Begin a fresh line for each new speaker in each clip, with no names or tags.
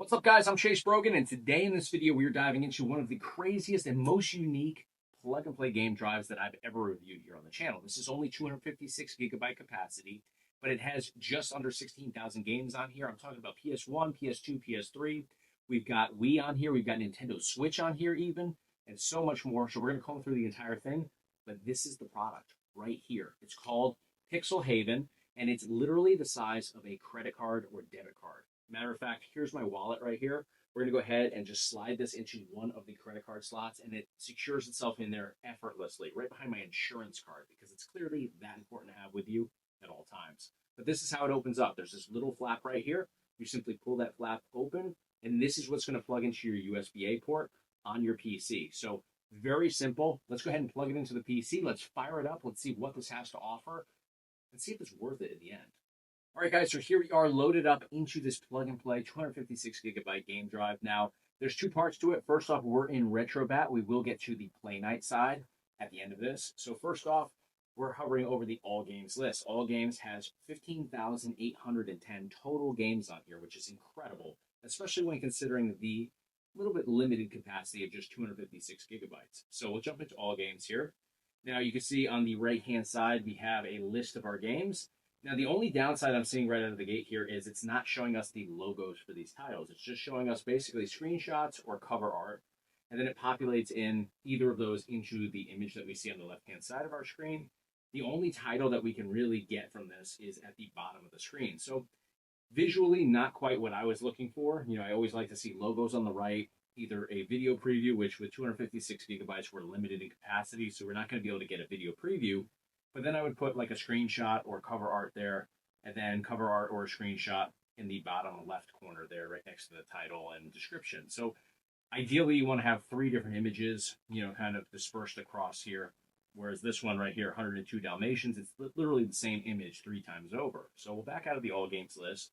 What's up, guys? I'm Brogan, and today in this video, we're diving into one of the craziest and most unique plug-and-play game drives that I've ever reviewed here on the channel. This is only 256 gigabyte capacity, but it has just under 16,000 games on here. I'm talking about PS1, PS2, PS3. We've got Wii on here. We've got Nintendo Switch on here even, and so much more. So we're going to comb through the entire thing, but this is the product right here. It's called Pixel Haven, and it's literally the size of a credit card or debit card. Matter of fact, here's my wallet right here. We're going to go ahead and just slide this into one of the credit card slots, and it secures itself in there effortlessly, right behind my insurance card, because it's clearly that important to have with you at all times. But this is how it opens up. There's this little flap right here. You simply pull that flap open, and this is what's going to plug into your USB-A port on your PC. So very simple. Let's go ahead and plug it into the PC. Let's fire it up. Let's see what this has to offer and see if it's worth it in the end. All right, guys, so here we are loaded up into this plug-and-play 256 gigabyte game drive. Now, there's two parts to it. First off, we're in Retrobat. We will get to the Play Night side at the end of this. So first off, we're hovering over the All Games list. All Games has 15,810 total games on here, which is incredible, especially when considering the little bit limited capacity of just 256 gigabytes. So we'll jump into All Games here. Now, you can see on the right-hand side, we have a list of our games. Now, the only downside I'm seeing right out of the gate here is it's not showing us the logos for these titles. It's just showing us basically screenshots or cover art, and then it populates in either of those into the image that we see on the left-hand side of our screen. The only title that we can really get from this is at the bottom of the screen. So visually, not quite what I was looking for. You know, I always like to see logos on the right, either a video preview, which with 256 gigabytes, we're limited in capacity, so we're not going to be able to get a video preview. But then I would put like a screenshot or cover art there, and then cover art or a screenshot in the bottom left corner there, right next to the title and description. So ideally, you want to have three different images, you know, kind of dispersed across here. Whereas this one right here, 102 Dalmatians, it's literally the same image three times over. So we'll back out of the All Games list.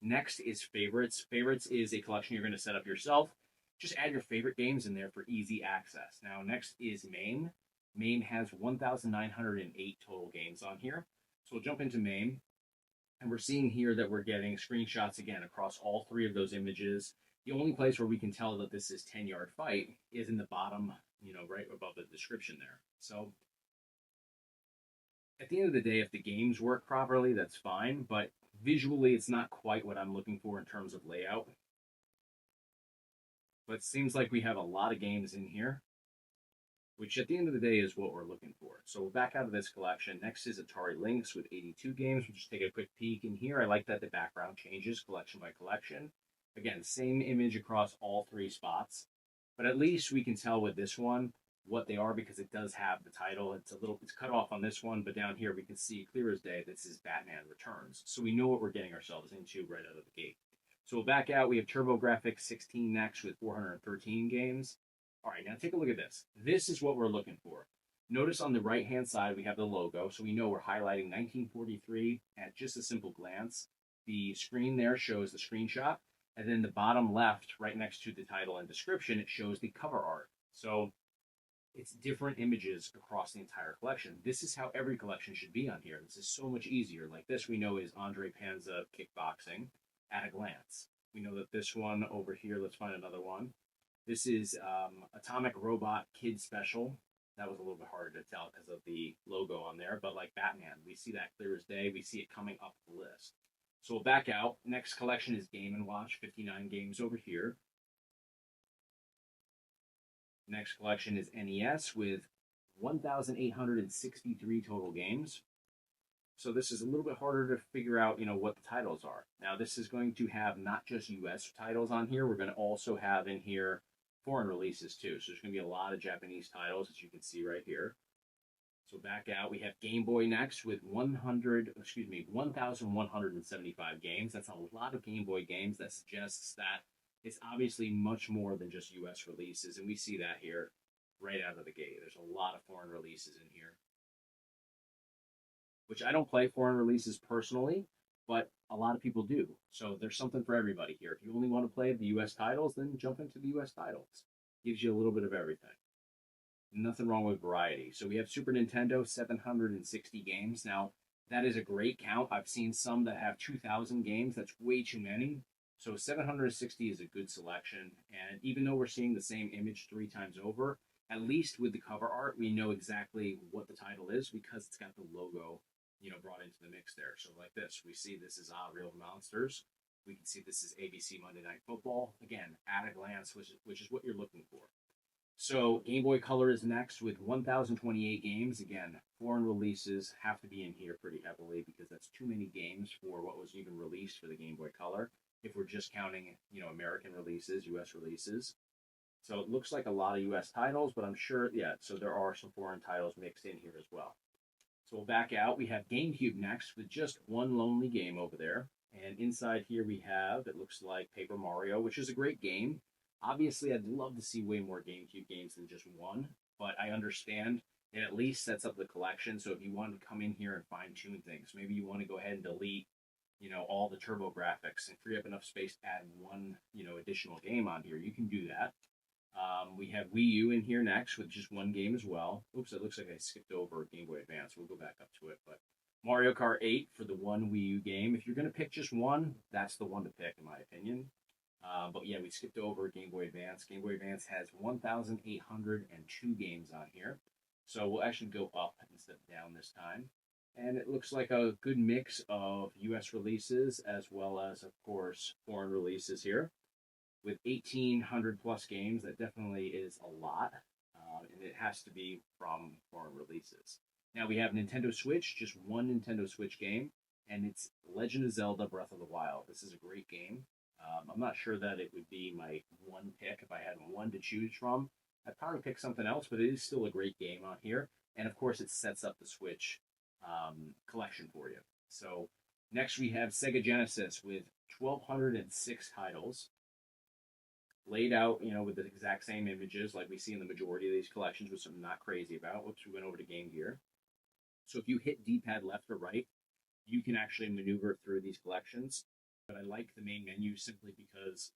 Next is Favorites. Favorites is a collection you're going to set up yourself. Just add your favorite games in there for easy access. Now, next is MAME. MAME has 1,908 total games on here. So we'll jump into MAME, and we're seeing here that we're getting screenshots again across all three of those images. The only place where we can tell that this is 10-yard fight is in the bottom, you know, right above the description there. So at the end of the day, if the games work properly, that's fine, but visually it's not quite what I'm looking for in terms of layout. But it seems like we have a lot of games in here, which at the end of the day is what we're looking for. So we'll back out of this collection. Next is Atari Lynx with 82 games. We'll just take a quick peek in here. I like that the background changes collection by collection. Again, same image across all three spots, but at least we can tell with this one what they are because it does have the title. It's cut off on this one, but down here we can see clear as day this is Batman Returns. So we know what we're getting ourselves into right out of the gate. So we'll back out. We have TurboGrafx 16 next with 413 games. All right, now take a look at this. This is what we're looking for. Notice on the right-hand side, we have the logo, so we know we're highlighting 1943 at just a simple glance. The screen there shows the screenshot, and then the bottom left, right next to the title and description, it shows the cover art. So it's different images across the entire collection. This is how every collection should be on here. This is so much easier. Like this we know is Andre Panza Kickboxing at a glance. We know that this one over here, let's find another one. This is Atomic Robot Kid Special. That was a little bit harder to tell because of the logo on there, but like Batman, we see that clear as day. We see it coming up the list. So we'll back out. Next collection is Game & Watch, 59 games over here. Next collection is NES with 1,863 total games. So this is a little bit harder to figure out, you know, what the titles are. Now this is going to have not just US titles on here. We're going to also have in here foreign releases too. So there's going to be a lot of Japanese titles, as you can see right here. So back out, we have Game Boy next with 1,175 games. That's a lot of Game Boy games. That suggests that it's obviously much more than just US releases, and we see that here right out of the gate. There's a lot of foreign releases in here, which I don't play foreign releases personally, but a lot of people do. So there's something for everybody here. If you only want to play the US titles, then jump into the US titles. Gives you a little bit of everything. Nothing wrong with variety. So we have Super Nintendo, 760 games. Now, that is a great count. I've seen some that have 2,000 games. That's way too many. So 760 is a good selection. And even though we're seeing the same image 3 times over, at least with the cover art, we know exactly what the title is because it's got the logo, brought into the mix there. So like this, we see this is Real Monsters. We can see this is ABC Monday Night Football. Again, at a glance, which is what you're looking for. So Game Boy Color is next with 1,028 games. Again, foreign releases have to be in here pretty heavily because that's too many games for what was even released for the Game Boy Color. If we're just counting, American releases, U.S. releases. So it looks like a lot of U.S. titles, but I'm sure, yeah, so there are some foreign titles mixed in here as well. So we'll back out. We have GameCube next with just one lonely game over there. And inside here we have, it looks like Paper Mario, which is a great game. Obviously, I'd love to see way more GameCube games than just one, but I understand it at least sets up the collection. So if you want to come in here and fine tune things, maybe you want to go ahead and delete, all the turbo graphics and free up enough space to add one, additional game on here, you can do that. We have Wii U in here next with just one game as well. Oops, it looks like I skipped over Game Boy Advance. We'll go back up to it. But Mario Kart 8 for the one Wii U game. If you're going to pick just one, that's the one to pick, in my opinion. But yeah, we skipped over Game Boy Advance. Game Boy Advance has 1,802 games on here. So we'll actually go up instead of down this time. And it looks like a good mix of US releases as well as, of course, foreign releases here. With 1,800 plus games, that definitely is a lot. And it has to be from foreign releases. Now we have Nintendo Switch, just one Nintendo Switch game, and it's Legend of Zelda Breath of the Wild. This is a great game. I'm not sure that it would be my one pick if I had one to choose from. I'd probably pick something else, but it is still a great game on here. And of course, it sets up the Switch collection for you. So next we have Sega Genesis with 1,206 titles laid out, with the exact same images like we see in the majority of these collections, which I'm not crazy about. Whoops, we went over to Game Gear. So if you hit D-pad left or right, you can actually maneuver through these collections. But I like the main menu simply because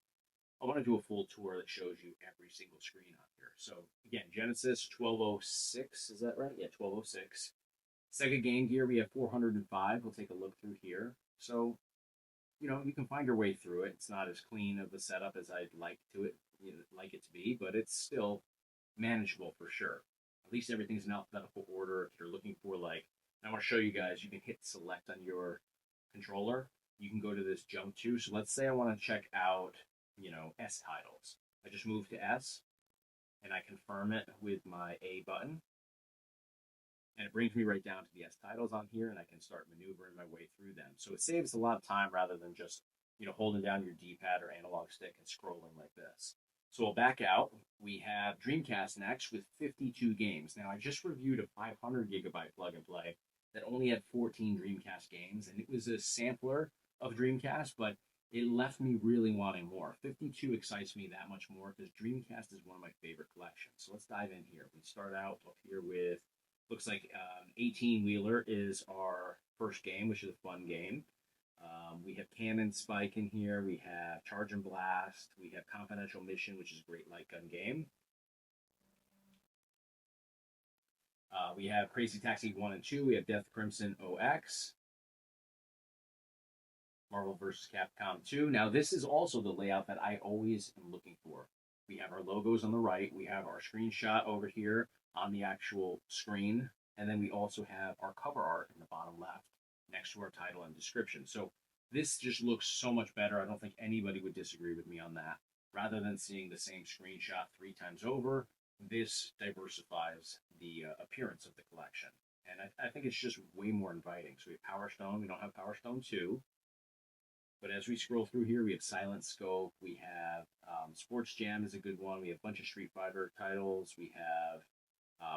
I want to do a full tour that shows you every single screen on here. So again, Genesis 1206, is that right? Yeah, 1206. Sega Game Gear, we have 405. We'll take a look through here. So, you can find your way through it. It's not as clean of a setup as I'd like it to be, but it's still manageable for sure. At least everything's in alphabetical order. If you're looking for I want to show you guys, you can hit select on your controller. You can go to this jump to. So let's say I want to check out, S titles. I just move to S and I confirm it with my A button. And it brings me right down to the S titles on here, and I can start maneuvering my way through them. So it saves a lot of time rather than just, holding down your D-pad or analog stick and scrolling like this. So we'll back out. We have Dreamcast next with 52 games. Now, I just reviewed a 500 gigabyte plug and play that only had 14 Dreamcast games, and it was a sampler of Dreamcast, but it left me really wanting more. 52 excites me that much more because Dreamcast is one of my favorite collections. So let's dive in here. We start out up here with, looks like 18-wheeler is our first game, which is a fun game. We have Cannon Spike in here. We have Charge and Blast. We have Confidential Mission, which is a great light gun game. We have Crazy Taxi 1 and 2. We have Death Crimson OX. Marvel vs. Capcom 2. Now, this is also the layout that I always am looking for. We have our logos on the right. We have our screenshot over here on the actual screen. And then we also have our cover art in the bottom left next to our title and description. So this just looks so much better. I don't think anybody would disagree with me on that. Rather than seeing the same screenshot 3 times over, this diversifies the appearance of the collection. And I think it's just way more inviting. So we have Power Stone. We don't have Power Stone 2. But as we scroll through here, we have Silent Scope. We have Sports Jam is a good one. We have a bunch of Street Fighter titles. We have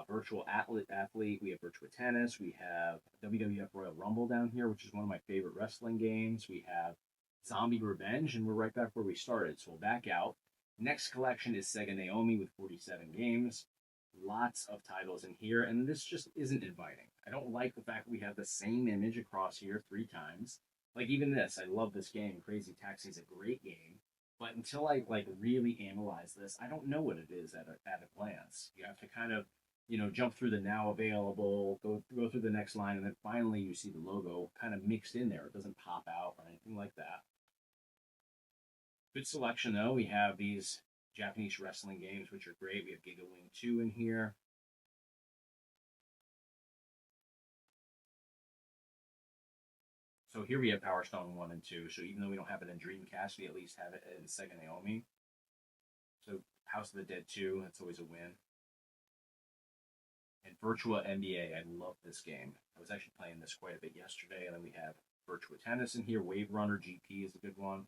Virtual Athlete. We have Virtua Tennis. We have WWF Royal Rumble down here, which is one of my favorite wrestling games. We have Zombie Revenge, and we're right back where we started. So we'll back out. Next collection is Sega Naomi with 47 games. Lots of titles in here, and this just isn't inviting. I don't like the fact that we have the same image across here 3 times. Like even this, I love this game. Crazy Taxi is a great game, but until I really analyze this, I don't know what it is at a glance. You have to kind of jump through the now available, go through the next line, and then finally you see the logo kind of mixed in there. It doesn't pop out or anything like that. Good selection, though. We have these Japanese wrestling games, which are great. We have Giga Wing 2 in here. So here we have Power Stone 1 and 2. So even though we don't have it in Dreamcast, we at least have it in Sega Naomi. So House of the Dead 2, that's always a win. And Virtua NBA, I love this game. I was actually playing this quite a bit yesterday. And then we have Virtua Tennis in here. Wave Runner GP is a good one.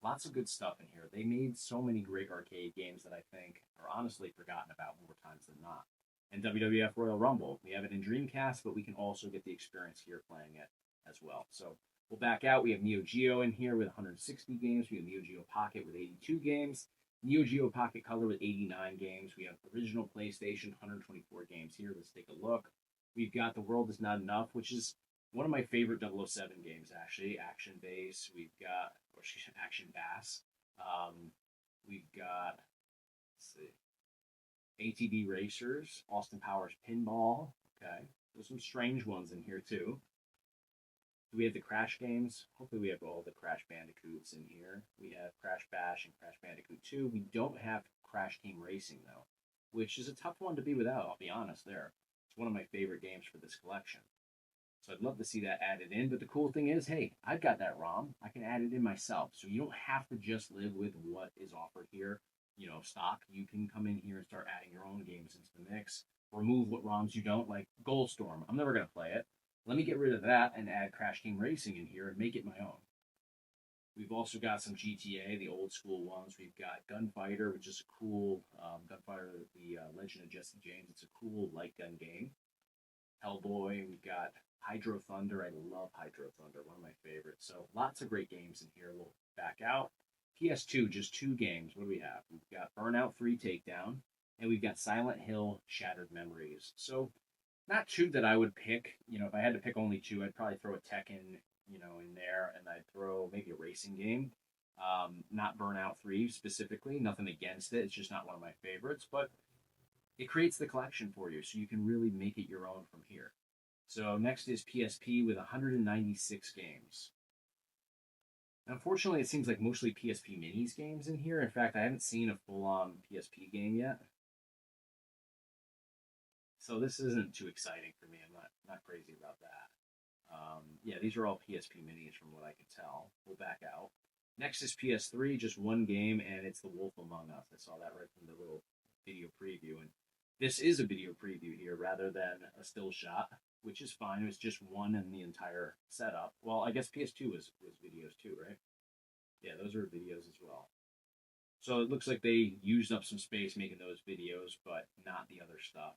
Lots of good stuff in here. They made so many great arcade games that I think are honestly forgotten about more times than not. And WWF Royal Rumble. We have it in Dreamcast, but we can also get the experience here playing it as well. So we'll back out. We have Neo Geo in here with 160 games. We have Neo Geo Pocket with 82 games. Neo Geo Pocket Color with 89 games. We have original PlayStation, 124 games here. Let's take a look. We've got The World Is Not Enough, which is one of my favorite 007 games, actually. Action Base. We've got, or Action Bass. We've got, let's see, ATV Racers, Austin Powers Pinball. Okay. There's some strange ones in here, too. Do we have the Crash games? Hopefully we have all the Crash Bandicoots in here. We have Crash Bash and Crash Bandicoot 2. We don't have Crash Team Racing, though, which is a tough one to be without, I'll be honest there. It's one of my favorite games for this collection. So I'd love to see that added in. But the cool thing is, hey, I've got that ROM. I can add it in myself. So you don't have to just live with what is offered here, stock. You can come in here and start adding your own games into the mix. Remove what ROMs you don't, like Goldstorm. I'm never going to play it. Let me get rid of that and add Crash Team Racing in here and make it my own. We've also got some GTA, the old school ones. We've got Gunfighter, which is a cool Gunfighter, the Legend of Jesse James. It's a cool light gun game. Hellboy. We've got Hydro Thunder. I love Hydro Thunder, one of my favorites. So lots of great games in here. We'll back out. PS2, just 2 games. What do we have? We've got Burnout 3 Takedown, and we've got Silent Hill Shattered Memories. So not 2 that I would pick. If I had to pick only 2, I'd probably throw a Tekken, in there, and I'd throw maybe a racing game. Not Burnout 3 specifically. Nothing against it. It's just not one of my favorites, but it creates the collection for you, so you can really make it your own from here. So next is PSP with 196 games. Unfortunately, it seems like mostly PSP Minis games in here. In fact, I haven't seen a full-on PSP game yet. So this isn't too exciting for me. I'm not crazy about that. Yeah, these are all PSP Minis from what I can tell. We'll back out. Next is PS3, just 1 game, and it's The Wolf Among Us. I saw that right from the little video preview, and this is a video preview here rather than a still shot, which is fine. It was just 1 in the entire setup. Well, I guess PS2 was videos too, right? Yeah, those are videos as well. So it looks like they used up some space making those videos, but not the other stuff.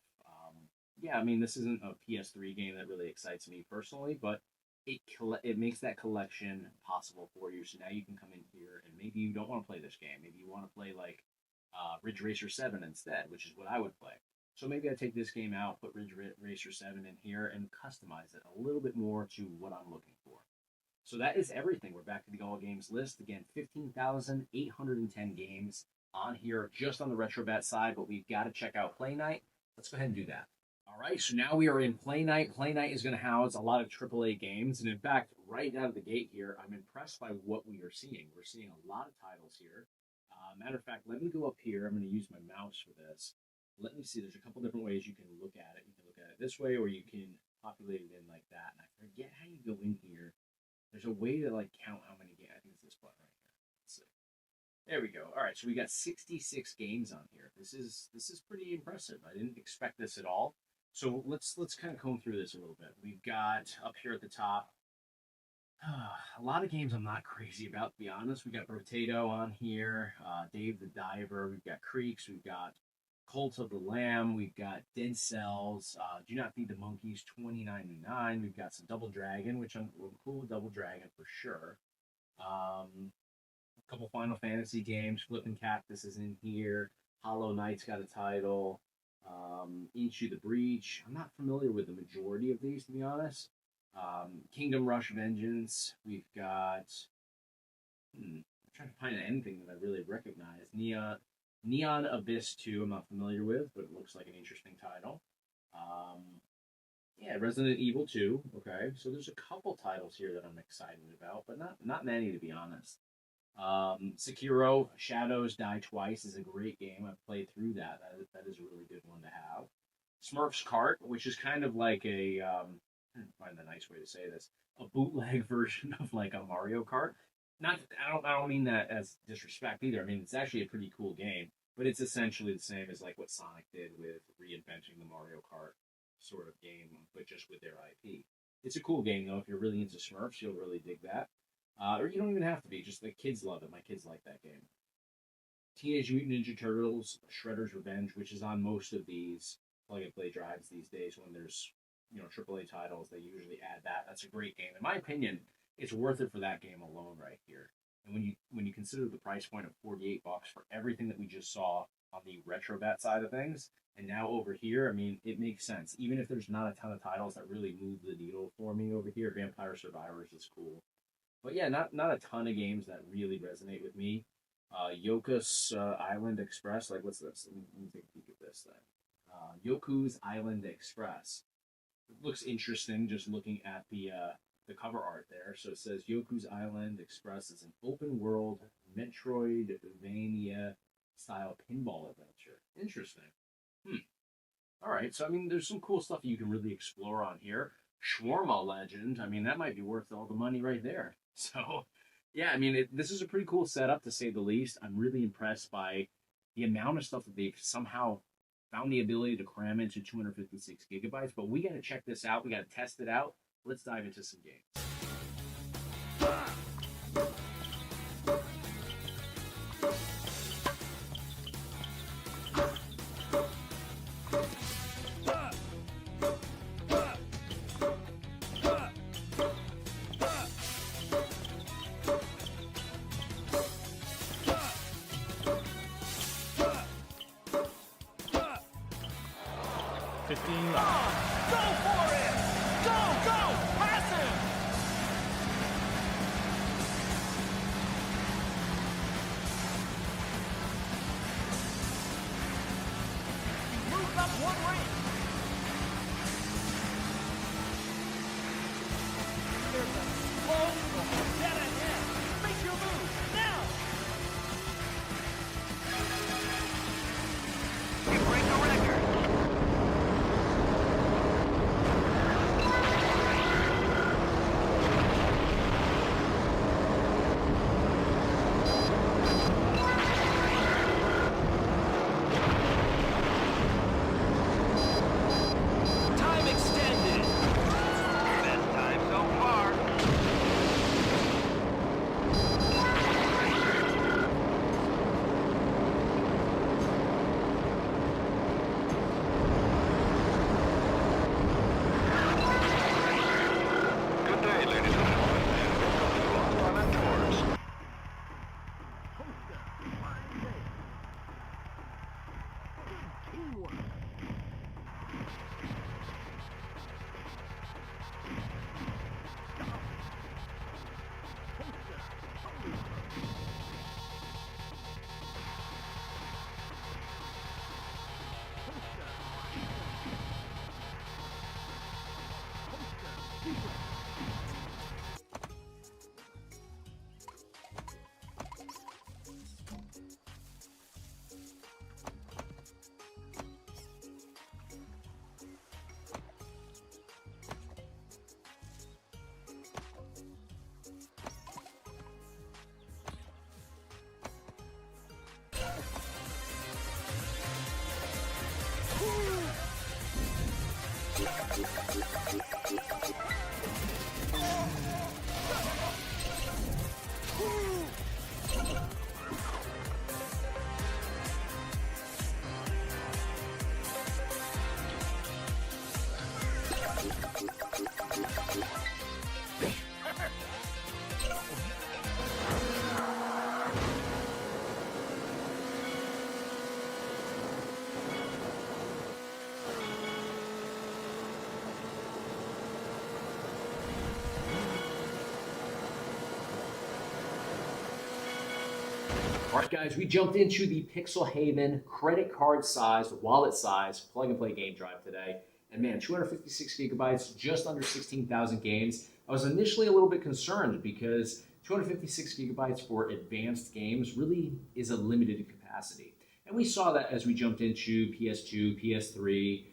Yeah, I mean, this isn't a PS3 game that really excites me personally, but it makes that collection possible for you. So now you can come in here, and maybe you don't want to play this game. Maybe you want to play like Ridge Racer 7 instead, which is what I would play. So maybe I take this game out, put Ridge Racer 7 in here, and customize it a little bit more to what I'm looking for. So that is everything. We're back to the All Games list. Again, 15,810 games on here, just on the RetroBat side, but we've got to check out Play Night. Let's go ahead and do that. All right, so now we are in Play Night. Play Night is going to house a lot of AAA games, and in fact, right out of the gate here, I'm impressed by what we are seeing. We're seeing a lot of titles here. Matter of fact, let me go up here. I'm going to use my mouse for this. Let me see. There's a couple different ways you can look at it. You can look at it this way, or you can populate it in like that. And I forget how you go in here. There's a way to like count how many games. I think it's this button right here. Let's see. There we go. All right, so we got 66 games on here. This is pretty impressive. I didn't expect this at all. So let's kind of comb through this a little bit. We've got up here at the top a lot of games I'm not crazy about, to be honest. We've got Potato on here, Dave the Diver. We've got Creeks. We've got Cult of the Lamb. We've got Dead Cells. Do Not Feed the Monkeys, $29.99. We've got some Double Dragon, which I'm cool with Double Dragon for sure. A couple Final Fantasy games. Flippin' Cactus is in here. Hollow Knight's got a title. Into the Breach. I'm not familiar with the majority of these, to be honest. Kingdom Rush Vengeance. We've got. I'm trying to find anything that I really recognize. Neon Abyss 2. I'm not familiar with, but it looks like an interesting title. Yeah, Resident Evil 2. Okay, so there's a couple titles here that I'm excited about, but not many, to be honest. Sekiro Shadows Die Twice is a great game. I've played through that. That is a really good one to have. Smurfs Kart, which is kind of like a find the nice way to say this, a bootleg version of like a Mario Kart. Not I don't mean that as disrespect either. I mean it's actually a pretty cool game, but it's essentially the same as like what Sonic did with reinventing the Mario Kart sort of game, but just with their IP. It's a cool game though. If you're really into Smurfs, you'll really dig that. Or you don't even have to be. Just the kids love it. My kids like that game. Teenage Mutant Ninja Turtles: Shredder's Revenge, which is on most of these plug and play drives these days. When there's AAA titles, they usually add that. That's a great game. In my opinion, it's worth it for that game alone right here. And when you consider the price point of $48 for everything that we just saw on the retrobat side of things, and now over here, I mean, it makes sense. Even if there's not a ton of titles that really move the needle for me over here, Vampire Survivors is cool. But yeah, not a ton of games that really resonate with me. Yoku's Island Express, like what's this? Let me take a peek at this thing. Yoku's Island Express. It looks interesting just looking at the cover art there. So it says Yoku's Island Express is an open world Metroidvania style pinball adventure. Interesting. All right, so I mean, there's some cool stuff you can really explore on here. Shawarma Legend, I mean, that might be worth all the money right there. So, yeah, I mean, this is a pretty cool setup to say the least. I'm really impressed by the amount of stuff that they've somehow found the ability to cram into 256 gigabytes. But we got to check this out. We got to test it out. Let's dive into some games.
15. Go for it! Go! Pass him! He moved up one rank. There's a slow dead ahead. Make your move now! You break the record.
All right, guys, we jumped into the Pixel Haven credit card size, wallet size, plug and play game drive today. And man, 256 gigabytes, just under 16,000 games. I was initially a little bit concerned because 256 gigabytes for advanced games really is a limited capacity. And we saw that as we jumped into PS2, PS3,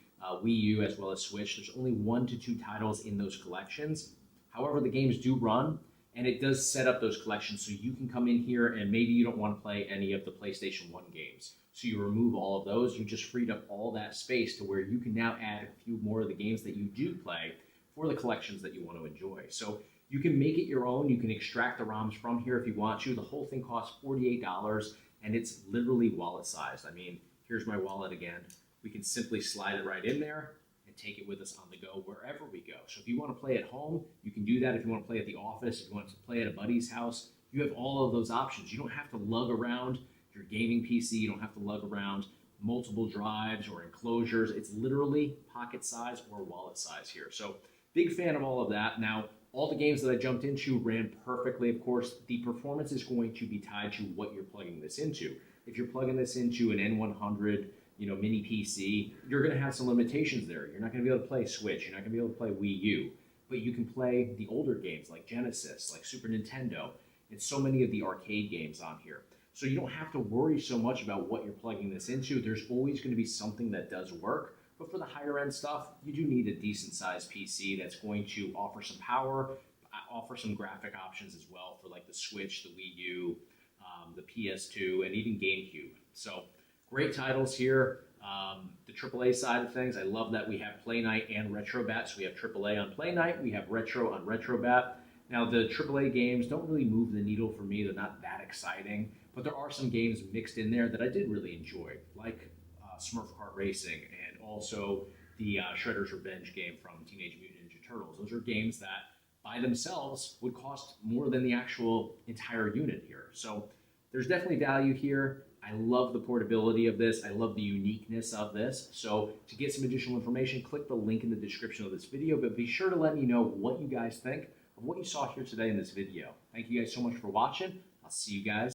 Wii U, as well as Switch. There's only 1 to 2 titles in those collections. However, the games do run, and it does set up those collections so you can come in here and maybe you don't want to play any of the PlayStation 1 games. So you remove all of those. You just freed up all that space to where you can now add a few more of the games that you do play for the collections that you want to enjoy. So you can make it your own. You can extract the ROMs from here if you want to. The whole thing costs $48, and it's literally wallet sized. I mean, here's my wallet again. We can simply slide it right in there and take it with us on the go wherever we go. So if you want to play at home, you can do that. If you want to play at the office, if you want to play at a buddy's house, you have all of those options. You don't have to lug around your gaming PC. You don't have to lug around multiple drives or enclosures. It's literally pocket size or wallet size here. So big fan of all of that. Now, all the games that I jumped into ran perfectly. Of course, the performance is going to be tied to what you're plugging this into. If you're plugging this into an N100, mini PC, you're going to have some limitations there. You're not going to be able to play Switch. You're not going to be able to play Wii U. But you can play the older games like Genesis, like Super Nintendo, and so many of the arcade games on here. So you don't have to worry so much about what you're plugging this into. There's always going to be something that does work. But for the higher end stuff, you do need a decent sized PC that's going to offer some power, offer some graphic options as well for like the Switch, the Wii U, the PS2, and even Gamecube. So great titles here. The AAA side of things, I love that we have Play Night and Retrobat. So we have AAA on Play Night, we have Retro on Retrobat. Now the AAA games don't really move the needle for me. They're not that exciting, but there are some games mixed in there that I did really enjoy, like Smurf Kart Racing and also the Shredder's Revenge game from Teenage Mutant Ninja Turtles. Those are games that by themselves would cost more than the actual entire unit here. So there's definitely value here. I love the portability of this. I love the uniqueness of this. So to get some additional information, click the link in the description of this video, but be sure to let me know what you guys think of what you saw here today in this video. Thank you guys so much for watching. I'll see you guys